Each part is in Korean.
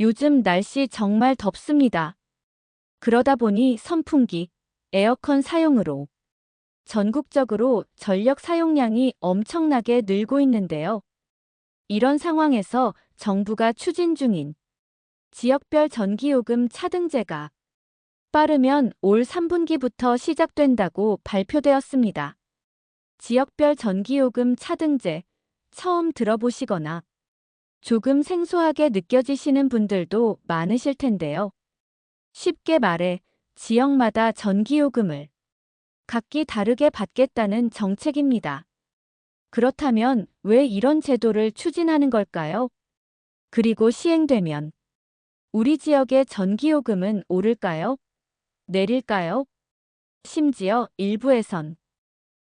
요즘 날씨 정말 덥습니다. 그러다 보니 선풍기, 에어컨 사용으로 전국적으로 전력 사용량이 엄청나게 늘고 있는데요. 이런 상황에서 정부가 추진 중인 지역별 전기요금 차등제가 빠르면 올 3분기부터 시작된다고 발표되었습니다. 지역별 전기요금 차등제 처음 들어보시거나 조금 생소하게 느껴지시는 분들도 많으실 텐데요. 쉽게 말해 지역마다 전기요금을 각기 다르게 받겠다는 정책입니다. 그렇다면 왜 이런 제도를 추진하는 걸까요? 그리고 시행되면 우리 지역의 전기요금은 오를까요? 내릴까요? 심지어 일부에선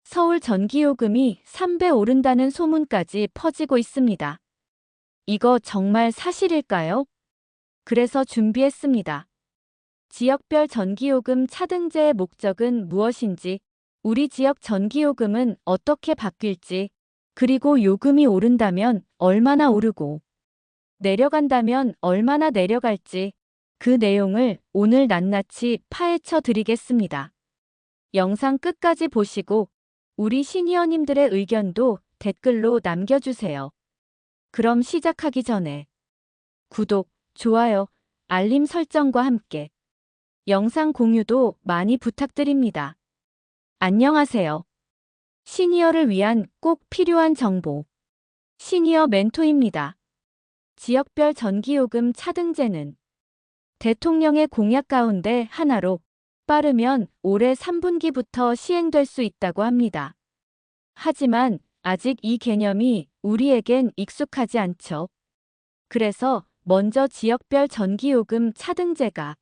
서울 전기요금이 3배 오른다는 소문까지 퍼지고 있습니다. 이거 정말 사실일까요? 그래서 준비했습니다. 지역별 전기요금 차등제의 목적은 무엇인지, 우리 지역 전기요금은 어떻게 바뀔지, 그리고 요금이 오른다면 얼마나 오르고, 내려간다면 얼마나 내려갈지, 그 내용을 오늘 낱낱이 파헤쳐 드리겠습니다. 영상 끝까지 보시고, 우리 시니어님들의 의견도 댓글로 남겨주세요. 그럼 시작하기 전에 구독, 좋아요, 알림 설정과 함께 영상 공유도 많이 부탁드립니다. 안녕하세요. 시니어를 위한 꼭 필요한 정보. 시니어 멘토입니다. 지역별 전기요금 차등제는 대통령의 공약 가운데 하나로 빠르면 올해 3분기부터 시행될 수 있다고 합니다. 하지만 아직 이 개념이 우리에겐 익숙하지 않죠. 그래서 먼저 지역별 전기요금 차등제가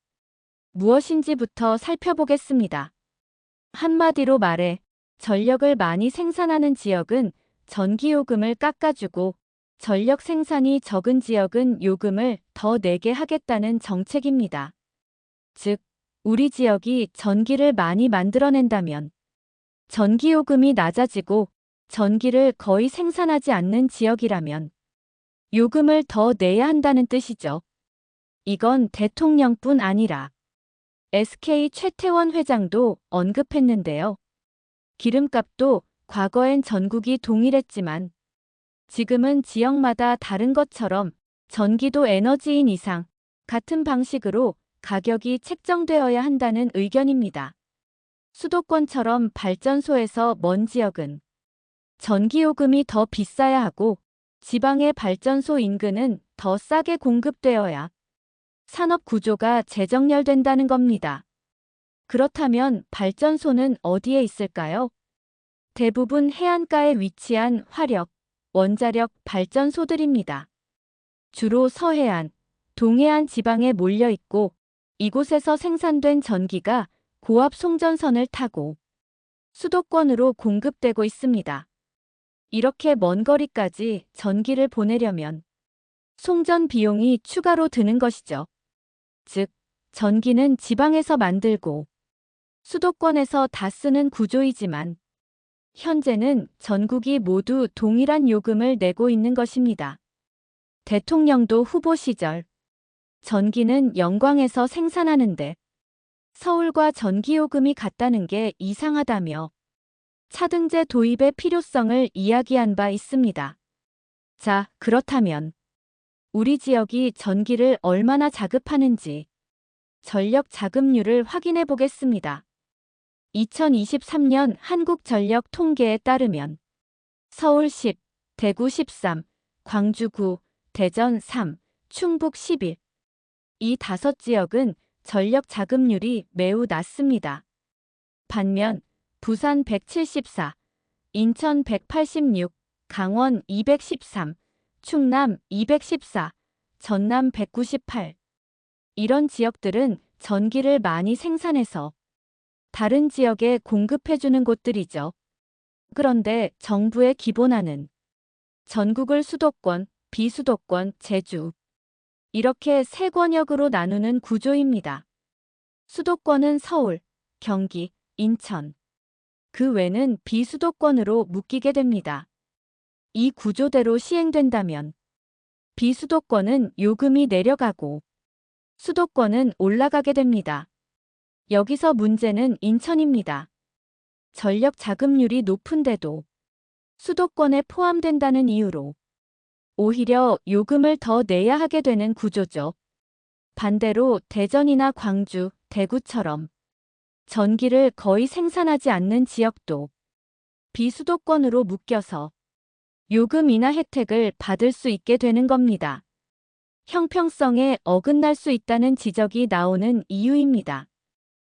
무엇인지부터 살펴보겠습니다. 한마디로 말해 전력을 많이 생산하는 지역은 전기요금을 깎아주고 전력 생산이 적은 지역은 요금을 더 내게 하겠다는 정책입니다. 즉, 우리 지역이 전기를 많이 만들어낸다면 전기요금이 낮아지고 전기를 거의 생산하지 않는 지역이라면 요금을 더 내야 한다는 뜻이죠. 이건 대통령뿐 아니라 SK 최태원 회장도 언급했는데요. 기름값도 과거엔 전국이 동일했지만 지금은 지역마다 다른 것처럼 전기도 에너지인 이상 같은 방식으로 가격이 책정되어야 한다는 의견입니다. 수도권처럼 발전소에서 먼 지역은 전기요금이 더 비싸야 하고 지방의 발전소 인근은 더 싸게 공급되어야 산업 구조가 재정렬된다는 겁니다. 그렇다면 발전소는 어디에 있을까요? 대부분 해안가에 위치한 화력, 원자력 발전소들입니다. 주로 서해안, 동해안 지방에 몰려 있고 이곳에서 생산된 전기가 고압 송전선을 타고 수도권으로 공급되고 있습니다. 이렇게 먼 거리까지 전기를 보내려면 송전 비용이 추가로 드는 것이죠. 즉, 전기는 지방에서 만들고 수도권에서 다 쓰는 구조이지만 현재는 전국이 모두 동일한 요금을 내고 있는 것입니다. 대통령도 후보 시절 전기는 영광에서 생산하는데 서울과 전기요금이 같다는 게 이상하다며 차등제 도입의 필요성을 이야기한 바 있습니다. 자, 그렇다면 우리 지역이 전기를 얼마나 자급하는지 전력 자급률을 확인해 보겠습니다. 2023년 한국전력 통계에 따르면 서울 10, 대구 13, 광주 9, 대전 3, 충북 11. 이 5지역은 전력 자급률이 매우 낮습니다. 반면 부산 174, 인천 186, 강원 213, 충남 214, 전남 198. 이런 지역들은 전기를 많이 생산해서 다른 지역에 공급해주는 곳들이죠. 그런데 정부의 기본안은 전국을 수도권, 비수도권, 제주 이렇게 세 권역으로 나누는 구조입니다. 수도권은 서울, 경기, 인천. 그 외는 비수도권으로 묶이게 됩니다. 이 구조대로 시행된다면 비수도권은 요금이 내려가고 수도권은 올라가게 됩니다. 여기서 문제는 인천입니다. 전력 자급률이 높은데도 수도권에 포함된다는 이유로 오히려 요금을 더 내야 하게 되는 구조죠. 반대로 대전이나 광주, 대구처럼 전기를 거의 생산하지 않는 지역도 비수도권으로 묶여서 요금 인하 혜택을 받을 수 있게 되는 겁니다. 형평성에 어긋날 수 있다는 지적이 나오는 이유입니다.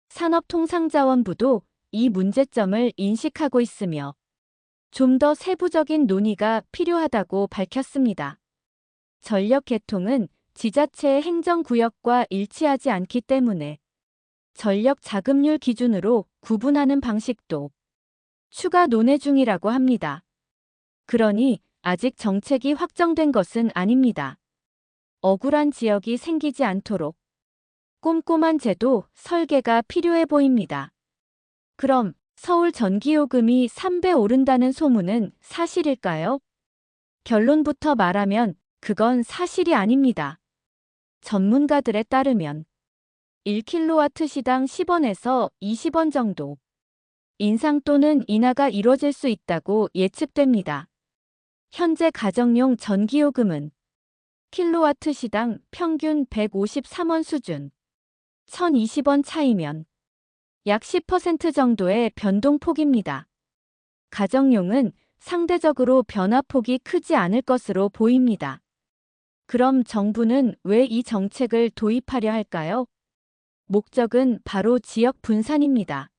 산업통상자원부도 이 문제점을 인식하고 있으며 좀 더 세부적인 논의가 필요하다고 밝혔습니다. 전력 개통은 지자체의 행정구역과 일치하지 않기 때문에 전력 자급률 기준으로 구분하는 방식도 추가 논의 중이라고 합니다. 그러니 아직 정책이 확정된 것은 아닙니다. 억울한 지역이 생기지 않도록 꼼꼼한 제도 설계가 필요해 보입니다. 그럼 서울 전기요금이 3배 오른다는 소문은 사실일까요? 결론부터 말하면 그건 사실이 아닙니다. 전문가들에 따르면 1kW 시당 10원에서 20원 정도 인상 또는 인하가 이뤄질 수 있다고 예측됩니다. 현재 가정용 전기요금은 킬로와트 시당 평균 153원 수준, 1020원 차이면 약 10% 정도의 변동폭입니다. 가정용은 상대적으로 변화폭이 크지 않을 것으로 보입니다. 그럼 정부는 왜 이 정책을 도입하려 할까요? 목적은 바로 지역 분산입니다.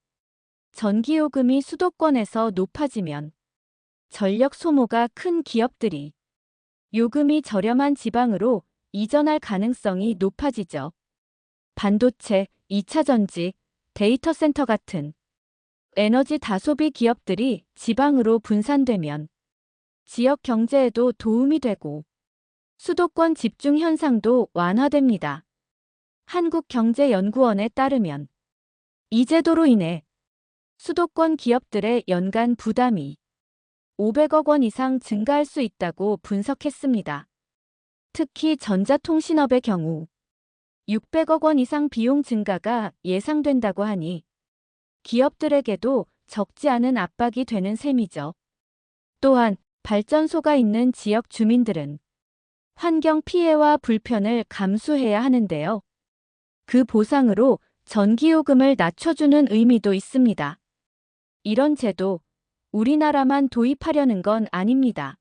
전기요금이 수도권에서 높아지면 전력 소모가 큰 기업들이 요금이 저렴한 지방으로 이전할 가능성이 높아지죠. 반도체, 2차전지, 데이터 센터 같은 에너지 다소비 기업들이 지방으로 분산되면 지역 경제에도 도움이 되고 수도권 집중 현상도 완화됩니다. 한국경제연구원에 따르면 이 제도로 인해 수도권 기업들의 연간 부담이 500억 원 이상 증가할 수 있다고 분석했습니다. 특히 전자통신업의 경우 600억 원 이상 비용 증가가 예상된다고 하니 기업들에게도 적지 않은 압박이 되는 셈이죠. 또한 발전소가 있는 지역 주민들은 환경 피해와 불편을 감수해야 하는데요. 그 보상으로 전기요금을 낮춰주는 의미도 있습니다. 이런 제도, 우리나라만 도입하려는 건 아닙니다.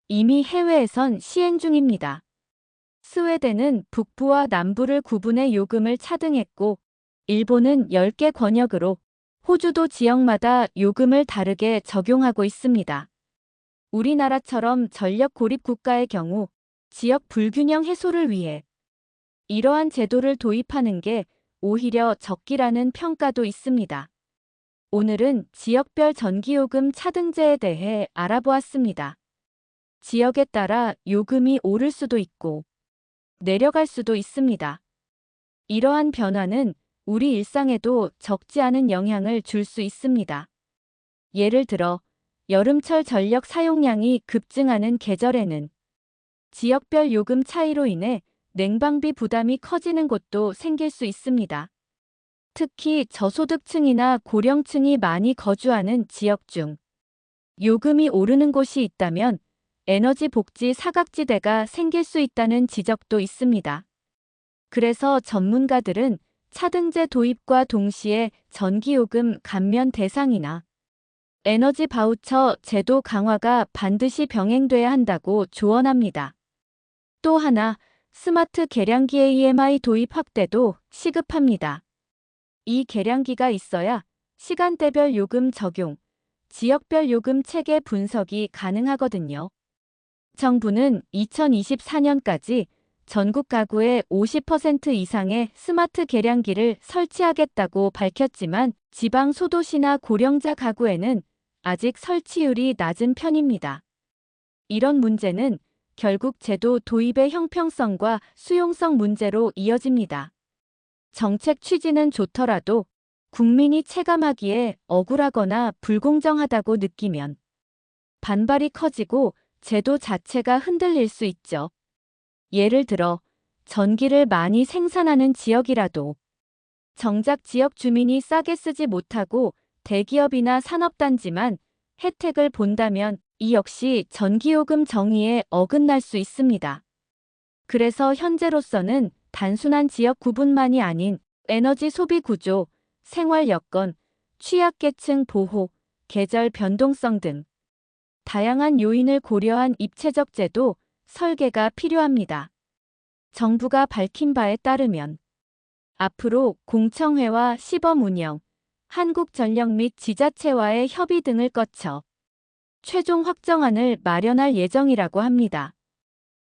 이미 해외에선 시행 중입니다. 스웨덴은 북부와 남부를 구분해 요금을 차등했고, 일본은 10개 권역으로, 호주도 지역마다 요금을 다르게 적용하고 있습니다. 우리나라처럼 전력 고립 국가의 경우 지역 불균형 해소를 위해 이러한 제도를 도입하는 게 오히려 적기라는 평가도 있습니다. 오늘은 지역별 전기요금 차등제에 대해 알아보았습니다. 지역에 따라 요금이 오를 수도 있고 내려갈 수도 있습니다. 이러한 변화는 우리 일상에도 적지 않은 영향을 줄 수 있습니다. 예를 들어 여름철 전력 사용량이 급증하는 계절에는 지역별 요금 차이로 인해 냉방비 부담이 커지는 곳도 생길 수 있습니다. 특히 저소득층이나 고령층이 많이 거주하는 지역 중 요금이 오르는 곳이 있다면 에너지 복지 사각지대가 생길 수 있다는 지적도 있습니다. 그래서 전문가들은 차등제 도입과 동시에 전기요금 감면 대상이나 에너지 바우처 제도 강화가 반드시 병행돼야 한다고 조언합니다. 또 하나, 스마트 계량기 AMI 도입 확대도 시급합니다. 이 계량기가 있어야 시간대별 요금 적용, 지역별 요금 체계 분석이 가능하거든요. 정부는 2024년까지 전국 가구의 50% 이상의 스마트 계량기를 설치하겠다고 밝혔지만 지방 소도시나 고령자 가구에는 아직 설치율이 낮은 편입니다. 이런 문제는 결국 제도 도입의 형평성과 수용성 문제로 이어집니다. 정책 취지는 좋더라도 국민이 체감하기에 억울하거나 불공정하다고 느끼면 반발이 커지고 제도 자체가 흔들릴 수 있죠. 예를 들어 전기를 많이 생산하는 지역이라도 정작 지역 주민이 싸게 쓰지 못하고 대기업이나 산업단지만 혜택을 본다면 이 역시 전기요금 정의에 어긋날 수 있습니다. 그래서 현재로서는 단순한 지역 구분만이 아닌 에너지 소비 구조, 생활 여건, 취약계층 보호, 계절 변동성 등 다양한 요인을 고려한 입체적 제도 설계가 필요합니다. 정부가 밝힌 바에 따르면 앞으로 공청회와 시범 운영, 한국전력 및 지자체와의 협의 등을 거쳐 최종 확정안을 마련할 예정이라고 합니다.